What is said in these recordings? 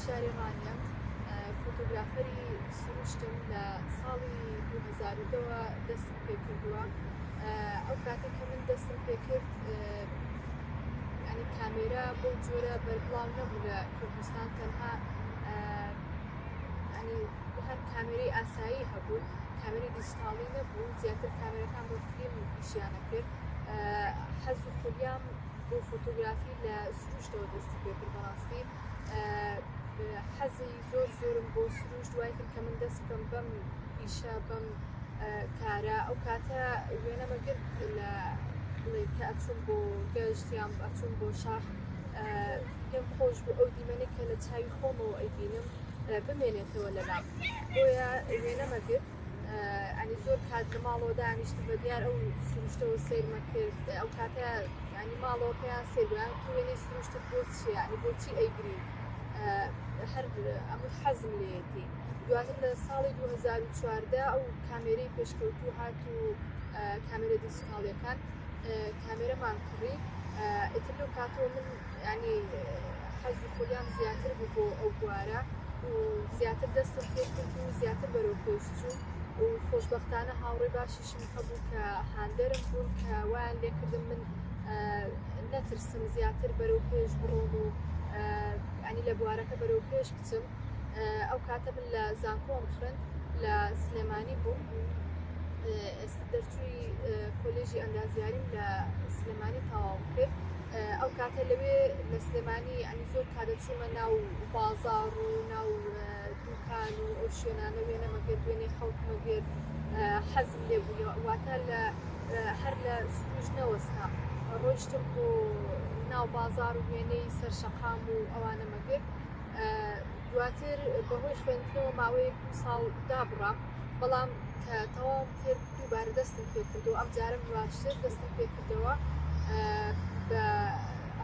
شارێڕانیە فۆتۆگرافەری سروشتم لە ساڵی 2002 دەستم پێ کردووە. ئەو کاتێک کە من دەستم پێ کرد ینی کامێرە بۆ جۆرە بەربڵاو نەبوو لە کوردستان، تەنها ینی هەر کامێرەی ئاسایی هەبوو، کامێرەی دیجیتاڵی نەبوو، زیاتر کامێرەکان بۆ فیلم پیشیانە کرد. حەز و خولیام بۆ فۆتۆگرافی لە سروشتەوە دەستی پێ کرد. بەڕاستی حەزی زۆرم بۆ سروشت وای کرد کە من دەست بکەم بەم ئیشە بەم کارە. ئەو کاتە وێنەمە گرت لە بڵێ کە ئەچوم بۆ گەشت یان ئەچوم بۆ شاخ، پێم خۆش بوو ئەو دیمەنێ کە لە چاوی خۆمەوە ئەیبینم بمێنێتەوە لەلام. بۆیە وێنەمە گرت. ئەنی زۆر کات لە ماڵەوە دانیشتم بە دیار ئەو سروشتەوە سیرمە کرد. ئەو کاتە ینی ماڵەوە پێیان سێبوویان تو وێنەی سروشتت بۆ چیە، ینی بۆچی ئەیگری، هەر ئەمە حەزم لێتی. دواتر لە ساڵی 2014 ئەو کامێرەی پێشکەوتوو هات و کامێرە دیجیتاڵیەکان کامێرەمان کڕی. ئیتر لەو کاتەوە من ینی حەز و خولیام زیاتر بوو بۆ ئەو بوارە و زیاتر دەستم پێ کرد و زیاتر بەرەو پێش چوو و خۆشبەختانە هاوڕێی باشیشم هەبوو کە هاندەرم بوون کە وایان لێکردم من نەترسم زیاتر بەرەو پێش بڕۆم و ینی لە بوارەکە بەرەو پێش بچم. ئەو کاتە من لە زانکۆم خوێند لە سلێمانی بووم، ئێستا دەرچووی کۆلێژی ئەندازیاریم لە سلێمانی تەواو کرد. ئەو کاتە لەوێ لە سلێمانی ینی زۆر کاتە چوومە ناو بازاڕ و ناو دوکان و ئەو شوێنانە وێنەمە گرت، وێنەی خەڵکمە گرت، حەزم لێ بوو. واتە هەر لە سروش نەوەستا ڕۆیشتم بۆ ناو بازاڕ و وێنەی سەرشەقام و ئەوانەمە گرت. دواتر بەهۆی خوێندنەوە ماوەیەک 2 ساڵ دابڕام، بەڵام کە تەواوم کرد دووبارە دەستم پێ کردەوە. ئەم جارم باشتر دەستم پێ کردەوە بە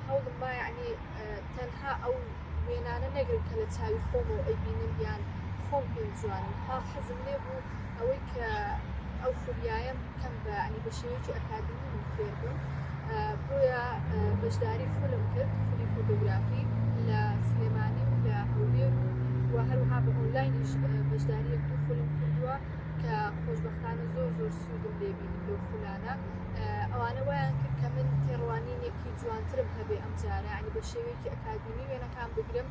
هەوڵم با ینی تەنها ئەو وێنانە نەگرم کە لە چاوی خۆمەوە ئەیبینم یان خۆم پێم جوانم. حەزم لێ بوو ئەوەی کە ئەو خولیایەم بکەم بە ینی بە شێوەیەکی ئەکادمی من فێر بووم. بۆیە بەشداری خولم کرد، خولی فۆتۆگرافی لە سلێمانی و لە هەولێر و هەروەها بە ئۆنلاینیش بەشداریەک دوو خولم کردووە کە خۆشبەختانە زۆر سوودم لێ بینی لەو خولانە. ئەوانە وایان کرد کە من تێڕوانینێکی جوانترم هەبێ ئەم جارە، ینی بە شێوەیەکی ئەکادمی وێنەکان بگرم.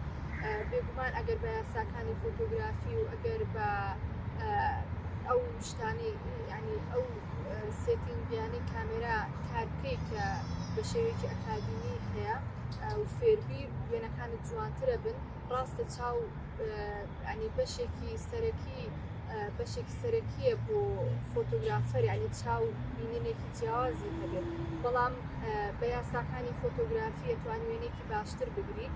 بێگومان ئەگەر بە یاساکانی فۆتۆگرافی و ئەگەر بە ئەو شتانەی ینی ئەو سێتینگیانەی کامێرا کار بکەی کە بە شێوەیەکی ئەکادمی هەیە و فێربی وێنەکانت جوانترە بن. ڕاستە چاو ینی بەشێکی سەرەکیە بۆ فۆتۆگرافەر، ینی چاو بینینێکی جیاوازی هەبێت، بەڵام بە یاساکانی فۆتۆگرافی ئەتوانی وێنێکی باشتر بگری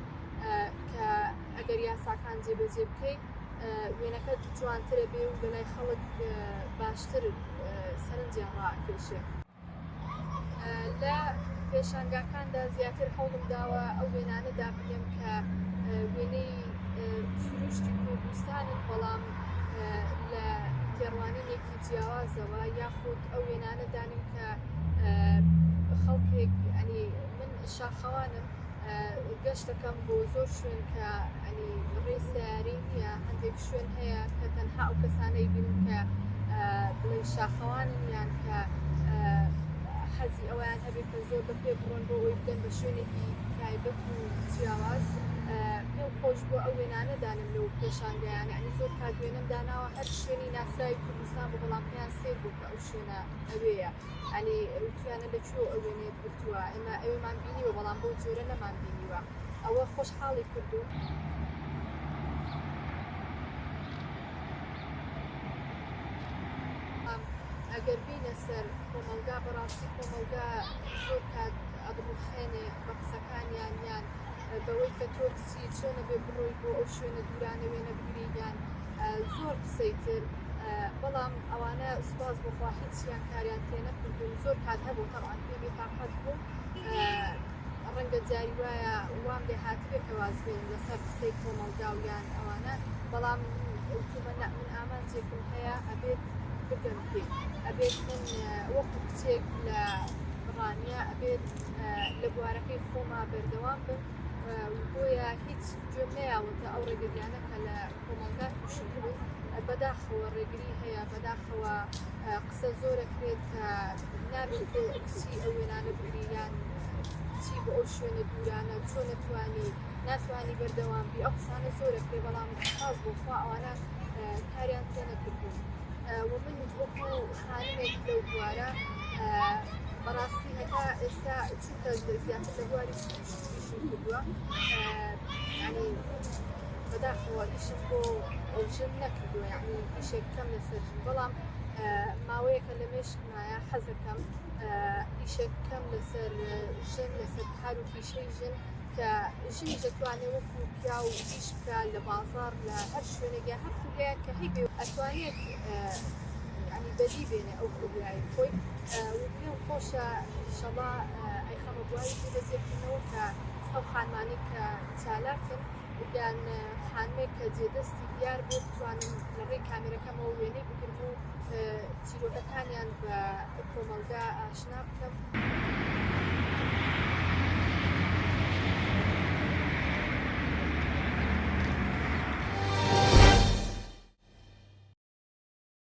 کە ئەگەر یاساکان جێبەجێ بکەیت وێنەکە جوانترە بێ و بەلای خەڵک باشتر سەرنجیان ڕائەکێشێ. لە پێشانگاکاندا زیاتر هەوڵم داوە ئەو وێنانە دابنێم کە وێنەی سروشتی کوردستانن، بەڵام لە تێڕوانینێکی جیاوازەوە، یاخود ئەو وێنانە دانیم کە خەڵکێک ینی من شاخەوانم گەشتەکەم بۆ زۆر شوێن کە ینی ڕێی سیاری نییە، هەندێک شوێن هەیە کە تەنها ئەو کەسانەی بینم کە بڵێ شاخەوانن یان کە حەزی ئەویان هەبێت کە زۆر بەپێ بڕۆن بۆ ئەوی بدەن بە شوێنێکی تایبەت و جیاواز. پێم خۆش بۆ ئەو وێنانە دانم لەو پێشانگایانە، ینی زۆر کات وێنەم داناوە هەر شوێنی ناسراوی کوردستان بۆ، بەڵام پێیان سێر بوو کە ئەو شوێنە ئەوەیە، ینی وتیانە لەکوێ ئەو وێنەیە گرتووە، ئێمە ئەوێمان بینیوە بەڵام بەو جۆرە نەمان بینیوە. ئەوە خۆشحاڵی کردو. ئەگەر بینە سەر کۆمەلگا، بەڕاستی کۆمەلگا زۆر کات ئەدڕوخێنێ بە قسەکانیان یان بەوەی کە تۆ کچی چۆنە بێ بڕۆی بۆ ئەو شوێنە دوورانە وێنە بگری یان زۆر قسەی تر، بەڵام ئەوانە سوپاس بۆخوا هیچیان کاریان تێ نەکردوون. زۆر کات هەبوو تەبعان پێ تاقەت بووم، ڕەنگە جاری وایە وام لێ هاتبێت کە واز بێن لەسەر قسەی کۆمەلگا و یان ئەوانە، بەڵام من ئامانجێکم هەیە ئەبێت بگەم پێ، ئەبێت من وەکو کچێک لە ڕانیە ئەبێت لە بوارەکەی خۆما بەردەوام بن بۆیە هیچ گوێم نەیاوەتە ئەو ڕێگەریانە کە لە کۆمەلگا تووشی بوون بەداخەوە ڕێگری هەیە بەداخەوە قسە زۆرەکرێت کە نابێت کچی ئەو وێنانە بگریان چی بۆ ئەو شوێنە دوورانە چۆن ناتوانی بەردەوام بی ئەو قسانە زۆرەکرێ بەڵام خاص بۆ خوا ئەوانە کاریان پێ نەکردبوون و من وەکو خانمێک لەو بوارە بەڕاستی هەتا ئێستا چونکە زیاتر لە بواری سروشتیشی کردووە ینی بەداخەوە ئیشم بۆ ئەو ژن نەکردووە یعنی ئیشێک کەم لەسەر ژن بەڵام ماوەیەکە لە مێشکمایە حەزەکەم ئیشێک کەم لەسەر ژن لەسەر کار و پیشەی ژن کە ژنی دەتوانێت وەکو پیا و ئیش بکات لە بازار لە هەر شوێنێکە هەر خولیایە کە هیبێ ئەتوانێت ینی بەدی بێنێ ئەو خولیایی خۆی و پێم خۆشە ئینشەڵا ئەیخەمە بواری بەجێبکردنەوە کە ئەو خانمانی کە چالاکن یان خانمێک کە جێدەستی دیار بێت بتوانن لە ڕێی کامێرەکەمەوە وێنەی بگرن و چیرۆکەکانیان بە کۆمەلگا ئاشنا بکەم.